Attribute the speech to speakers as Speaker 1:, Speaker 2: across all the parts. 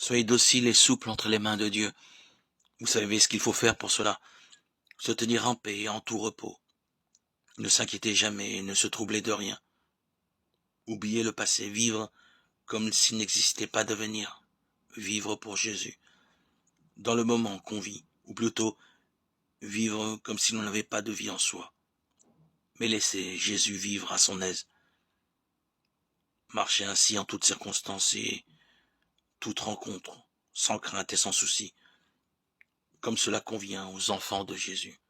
Speaker 1: Soyez docile et souple entre les mains de Dieu. Vous savez ce qu'il faut faire pour cela. Se tenir en paix et en tout repos. Ne s'inquiétez jamais et ne se troublez de rien. Oubliez le passé, vivre comme s'il n'existait pas d'avenir. Vivre pour Jésus. Dans le moment qu'on vit, ou plutôt vivre comme si l'on n'avait pas de vie en soi. Mais laissez Jésus vivre à son aise. Marchez ainsi en toutes circonstances et toute rencontre, sans crainte et sans souci, comme cela convient aux enfants de Jésus.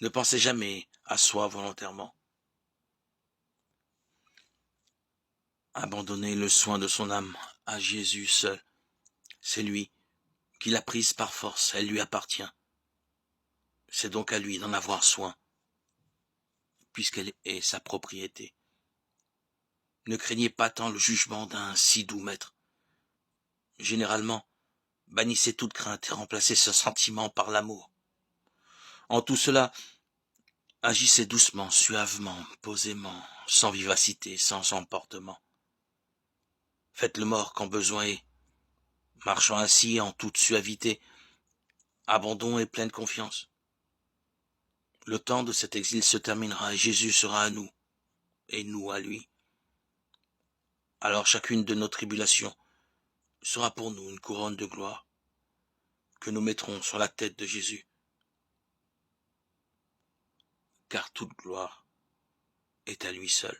Speaker 1: Ne pensez jamais à soi volontairement. Abandonnez le soin de son âme à Jésus seul. C'est lui qui l'a prise par force, elle lui appartient. C'est donc à lui d'en avoir soin, puisqu'elle est sa propriété. Ne craignez pas tant le jugement d'un si doux maître. Généralement, bannissez toute crainte et remplacez ce sentiment par l'amour. En tout cela, agissez doucement, suavement, posément, sans vivacité, sans emportement. Faites le mort quand besoin est, marchant ainsi en toute suavité, abandon et pleine confiance. Le temps de cet exil se terminera et Jésus sera à nous, et nous à lui. Alors chacune de nos tribulations sera pour nous une couronne de gloire que nous mettrons sur la tête de Jésus. Car toute gloire est à lui seul.